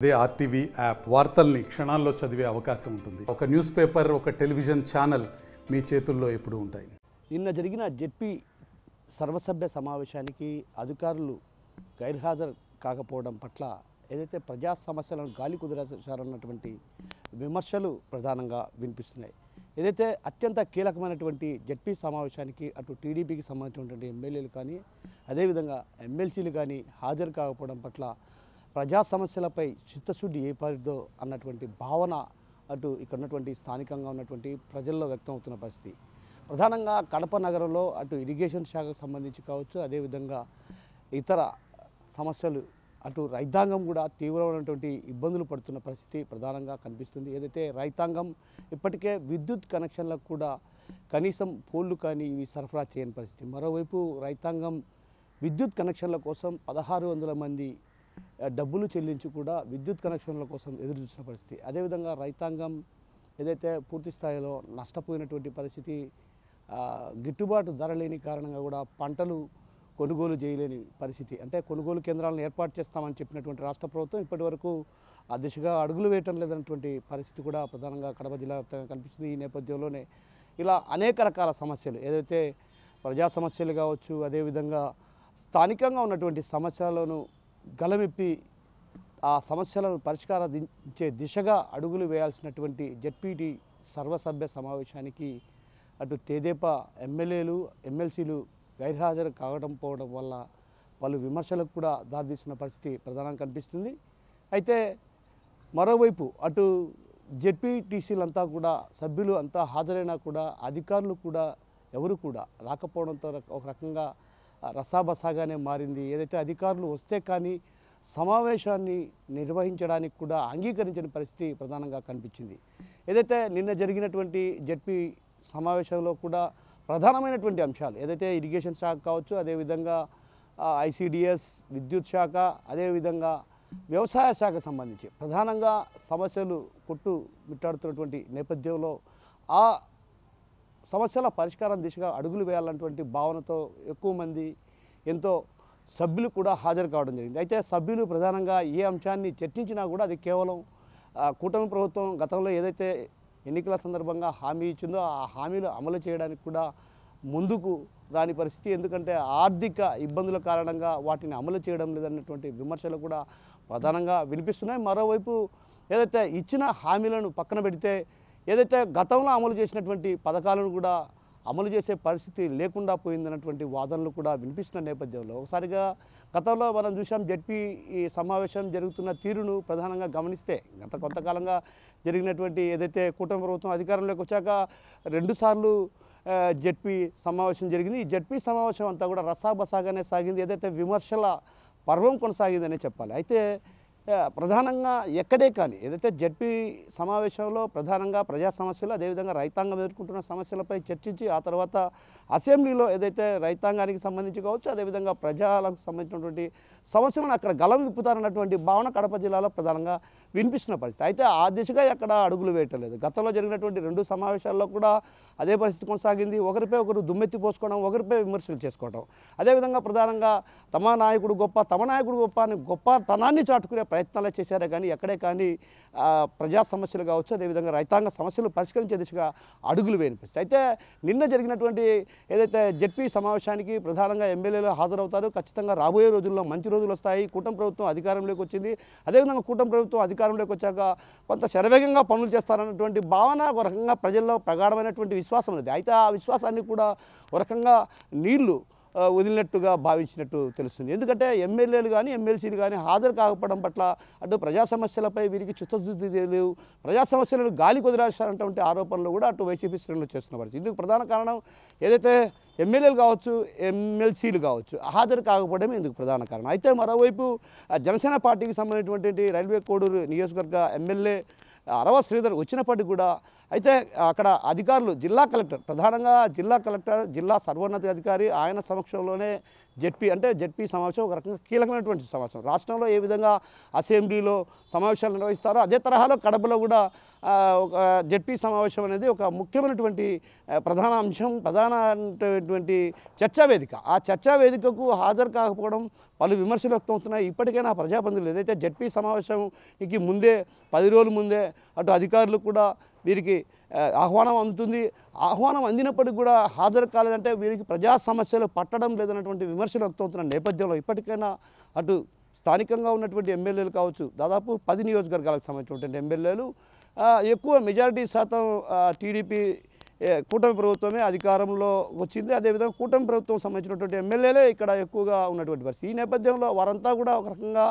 అదే RTV app వార్తల్ని క్షణాల్లో చదివే అవకాశం ఉంటుంది. ఒక న్యూస్ పేపర్, ఒక టెలివిజన్ ఛానల్ మీ చేతుల్లో ఎప్పుడూ ఉంటాయి. నిన్న జరిగిన జెడ్పీ సర్వసభ్య సమావేశానికి అధికారులు గైర్హాజరు కాకపోవడం పట్ల ఏదైతే ప్రజా సమస్యలను గాలి కుదిరేశారన్నటువంటి విమర్శలు ప్రధానంగా వినిపిస్తున్నాయి. ఏదైతే అత్యంత కీలకమైనటువంటి జెడ్పీ సమావేశానికి అటు టీడీపీకి సంబంధించినటువంటి ఎమ్మెల్యేలు కానీ అదేవిధంగా ఎమ్మెల్సీలు కానీ హాజరు కాకపోవడం పట్ల ప్రజా సమస్యలపై చిత్తశుద్ధి ఏర్పడదో అన్నటువంటి భావన అటు ఇక్కడ ఉన్నటువంటి స్థానికంగా ఉన్నటువంటి ప్రజల్లో వ్యక్తం అవుతున్న పరిస్థితి. ప్రధానంగా కడప నగరంలో అటు ఇరిగేషన్ శాఖకు సంబంధించి కావచ్చు, అదేవిధంగా ఇతర సమస్యలు అటు రైతాంగం కూడా తీవ్రమైనటువంటి ఇబ్బందులు పడుతున్న పరిస్థితి ప్రధానంగా కనిపిస్తుంది. ఏదైతే రైతాంగం ఇప్పటికే విద్యుత్ కనెక్షన్లకు కూడా కనీసం పోల్లు కానీ ఇవి సరఫరా చేయని పరిస్థితి. మరోవైపు రైతాంగం విద్యుత్ కనెక్షన్ల కోసం 1600 మంది డబ్బులు చెల్లించి కూడా విద్యుత్ కనెక్షన్ల కోసం ఎదురు చూసిన పరిస్థితి. అదేవిధంగా రైతాంగం ఏదైతే పూర్తి స్థాయిలో నష్టపోయినటువంటి పరిస్థితి, గిట్టుబాటు ధర లేని కారణంగా కూడా పంటలు కొనుగోలు చేయలేని పరిస్థితి. అంటే కొనుగోలు కేంద్రాలను ఏర్పాటు చేస్తామని చెప్పినటువంటి రాష్ట్ర ప్రభుత్వం ఇప్పటి వరకు ఆ దిశగా అడుగులు వేయటం లేదన్నటువంటి పరిస్థితి కూడా ప్రధానంగా కడప జిల్లా వ్యాప్తంగా కనిపిస్తుంది. ఈ నేపథ్యంలోనే ఇలా అనేక రకాల సమస్యలు ఏదైతే ప్రజా సమస్యలు కావచ్చు, అదేవిధంగా స్థానికంగా ఉన్నటువంటి సమస్యలను గలమెప్పి ఆ సమస్యలను పరిష్కరించే దిశగా అడుగులు వేయాల్సినటువంటి జెడ్పీటీ సర్వసభ్య సమావేశానికి అటు తెదేపా ఎమ్మెల్యేలు ఎమ్మెల్సీలు గైర్హాజరు కావడం వల్ల వాళ్ళు విమర్శలకు కూడా దారితీస్తున్న పరిస్థితి ప్రధానంగా కనిపిస్తుంది. అయితే మరోవైపు అటు జెడ్పీటీసీలంతా కూడా సభ్యులు అంతా హాజరైనా కూడా అధికారులు కూడా ఎవరు కూడా రాకపోవడంతో ఒక రకంగా రసాబసాగానే మారింది. ఏదైతే అధికారులు వస్తే కానీ సమావేశాన్ని నిర్వహించడానికి కూడా అంగీకరించని పరిస్థితి ప్రధానంగా కనిపించింది. ఏదైతే నిన్న జరిగినటువంటి జెడ్పీ సమావేశంలో కూడా ప్రధానమైనటువంటి అంశాలు ఏదైతే ఇరిగేషన్ శాఖ కావచ్చు, అదేవిధంగా ఐసిడిఎస్, విద్యుత్ శాఖ, అదేవిధంగా వ్యవసాయ శాఖకు సంబంధించి ప్రధానంగా సమస్యలు కొట్టుమిట్టాడుతున్నటువంటి నేపథ్యంలో ఆ సమస్యల పరిష్కారం దిశగా అడుగులు వేయాలన్నటువంటి భావనతో ఎక్కువ మంది ఎంతో సభ్యులు కూడా హాజరు కావడం జరిగింది. అయితే సభ్యులు ప్రధానంగా ఏ అంశాన్ని చర్చించినా కూడా అది కేవలం కూటమి ప్రభుత్వం గతంలో ఏదైతే ఎన్నికల సందర్భంగా హామీ ఇచ్చిందో ఆ హామీలు అమలు చేయడానికి కూడా ముందుకు రాని పరిస్థితి. ఎందుకంటే ఆర్థిక ఇబ్బందుల కారణంగా వాటిని అమలు చేయడం లేదన్నటువంటి విమర్శలు కూడా ప్రధానంగా వినిపిస్తున్నాయి. మరోవైపు ఏదైతే ఇచ్చిన హామీలను పక్కన పెడితే ఏదైతే గతంలో అమలు చేసినటువంటి పథకాలను కూడా అమలు చేసే పరిస్థితి లేకుండా పోయిందన్నటువంటి వాదనలు కూడా వినిపిస్తున్న నేపథ్యంలో ఒకసారిగా గతంలో మనం చూసాం జెడ్పీ ఈ సమావేశం జరుగుతున్న తీరును ప్రధానంగా గమనిస్తే గత కొంతకాలంగా జరిగినటువంటి ఏదైతే కూటమి ప్రభుత్వం అధికారంలోకి వచ్చాక 2 సార్లు జెడ్పీ సమావేశం జరిగింది. ఈ జెడ్పీ సమావేశం అంతా కూడా రసాబసాగానే సాగింది. ఏదైతే విమర్శల పర్వం కొనసాగిందనే చెప్పాలి. అయితే ప్రధానంగా ఎక్కడే కానీ ఏదైతే జెడ్పీ సమావేశంలో ప్రధానంగా ప్రజా సమస్యలు, అదేవిధంగా రైతాంగం ఎదుర్కొంటున్న సమస్యలపై చర్చించి ఆ తర్వాత అసెంబ్లీలో ఏదైతే రైతాంగానికి సంబంధించి కావచ్చు, అదేవిధంగా ప్రజలకు సంబంధించినటువంటి సమస్యలను అక్కడ గలం విప్పుతారన్నటువంటి భావన కడప జిల్లాలో ప్రధానంగా వినిపిస్తున్న పరిస్థితి. అయితే ఆ దిశగా ఎక్కడ అడుగులు వేయటం లేదు. గతంలో జరిగినటువంటి 2 సమావేశాల్లో కూడా అదే పరిస్థితి కొనసాగింది. ఒకరిపై ఒకరు దుమ్మెత్తి పోసుకోవడం, ఒకరిపై విమర్శలు చేసుకోవడం, అదేవిధంగా ప్రధానంగా తమ నాయకుడు గొప్ప అని గొప్పతనాన్ని చాటుకునే ప్రయత్నాలే చేశారే కానీ ఎక్కడే కానీ ప్రజా సమస్యలు కావచ్చు, అదేవిధంగా రైతాంగ సమస్యలు పరిష్కరించే దిశగా అడుగులు వేయనిపిస్తాయి. అయితే నిన్న జరిగినటువంటి ఏదైతే జెడ్పీ సమావేశానికి ప్రధానంగా ఎమ్మెల్యేలు హాజరవుతారు. ఖచ్చితంగా రాబోయే రోజుల్లో మంచి రోజులు వస్తాయి. కూటమి ప్రభుత్వం అధికారంలోకి వచ్చింది. అదేవిధంగా కూటమి ప్రభుత్వం అధికారంలోకి వచ్చాక కొంత శరవేగంగా పనులు చేస్తారన్నటువంటి భావన ఒక రకంగా ప్రజల్లో ప్రగాఢమైనటువంటి విశ్వాసం ఉంది. అయితే ఆ విశ్వాసాన్ని కూడా ఒక రకంగా నీళ్లు వదిలినట్టుగా భావించినట్టు తెలుస్తుంది. ఎందుకంటే ఎమ్మెల్యేలు కానీ ఎమ్మెల్సీలు కానీ హాజరు కాకపోవడం పట్ల అటు ప్రజా సమస్యలపై వీరికి చిత్తశుద్ధి లేవు, ప్రజా సమస్యలను గాలి కుదిరేస్తారన్నటువంటి ఆరోపణలు కూడా అటు వైసీపీ శ్రేణులు చేస్తున్న పరిస్థితి. ఇందుకు ప్రధాన కారణం ఏదైతే ఎమ్మెల్యేలు కావచ్చు, ఎమ్మెల్సీలు కావచ్చు హాజరు కాకపోవడమే ఇందుకు ప్రధాన కారణం. అయితే మరోవైపు జనసేన పార్టీకి సంబంధించినటువంటి రైల్వే కోడూరు నియోజకవర్గ ఎమ్మెల్యే అరవ శ్రీధర్ వచ్చినప్పటికీ కూడా అయితే అక్కడ అధికారులు జిల్లా కలెక్టర్ ప్రధానంగా జిల్లా కలెక్టర్ జిల్లా సర్వోన్నతాధికారి ఆయన సమక్షంలోనే జెడ్పీ సమావేశం ఒక రకంగా కీలకమైనటువంటి సమావేశం. రాష్ట్రంలో ఏ విధంగా అసెంబ్లీలో సమావేశాలు నిర్వహిస్తారో అదే తరహాలో కడపలో కూడా ఒక జెడ్పీ సమావేశం అనేది ఒక ముఖ్యమైనటువంటి ప్రధాన అంశం, ప్రధానమైనటువంటి చర్చా వేదిక. ఆ చర్చా వేదికకు హాజరు కాకపోవడం పలు విమర్శలు వ్యక్తమవుతున్నాయి. ఇప్పటికైనా ప్రజాప్రతినిధులు ఏదైతే జెడ్పీ సమావేశానికి ముందే 10 రోజుల ముందే అటు అధికారులు కూడా వీరికి ఆహ్వానం అందుతుంది. ఆహ్వానం అందినప్పటికీ కూడా హాజరు కాలేదంటే వీరికి ప్రజా సమస్యలు పట్టడం లేదన్నటువంటి విమర్శలు వ్యక్తమవుతున్న నేపథ్యంలో ఇప్పటికైనా అటు స్థానికంగా ఉన్నటువంటి ఎమ్మెల్యేలు కావచ్చు, దాదాపు 10 నియోజకవర్గాలకు సంబంధించినటువంటి ఎమ్మెల్యేలు ఎక్కువ మెజారిటీ శాతం టీడీపీ కూటమి ప్రభుత్వమే అధికారంలో వచ్చింది. అదేవిధంగా కూటమి ప్రభుత్వం సంబంధించినటువంటి ఎమ్మెల్యేలే ఇక్కడ ఎక్కువగా ఉన్నటువంటి పరిస్థితి. ఈ నేపథ్యంలో వారంతా కూడా ఒక రకంగా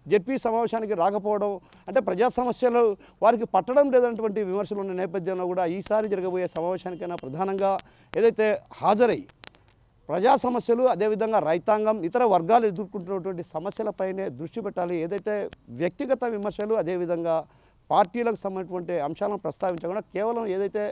జెడ్పీ సమావేశానికి రాకపోవడం అంటే ప్రజా సమస్యలు వారికి పట్టడం లేదన్నటువంటి విమర్శలు ఉన్న నేపథ్యంలో కూడా ఈసారి జరగబోయే సమావేశానికైనా ప్రధానంగా ఏదైతే హాజరై ప్రజా సమస్యలు అదేవిధంగా రైతాంగం ఇతర వర్గాలు ఎదుర్కొంటున్నటువంటి సమస్యలపైనే దృష్టి పెట్టాలి. ఏదైతే వ్యక్తిగత విమర్శలు అదేవిధంగా పార్టీలకు సంబంధించినటువంటి అంశాలను ప్రస్తావించకుండా కేవలం ఏదైతే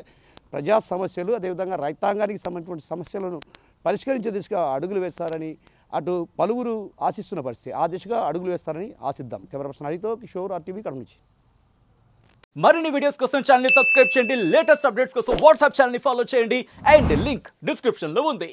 ప్రజా సమస్యలు అదేవిధంగా రైతాంగానికి సంబంధించినటువంటి సమస్యలను పరిష్కరించే దిశగా అడుగులు వేస్తారని అటు పలువురు ఆశిస్తున్న పరిస్థితి. ఆ దిశగా అడుగులు వేస్తారని ఆశిద్దాం. కెమెరా పర్సన్ హరితో కిషోర్, RTV కడప నుంచి. మరిన్ని వీడియోస్ కోసం ఛానల్ ని సబ్స్క్రైబ్ చేయండి. లేటెస్ట్ అప్డేట్స్ కోసం వాట్సాప్ ఛానల్ ని ఫాలో చేయండి. అండ్ లింక్ డిస్క్రిప్షన్ లో ఉంది.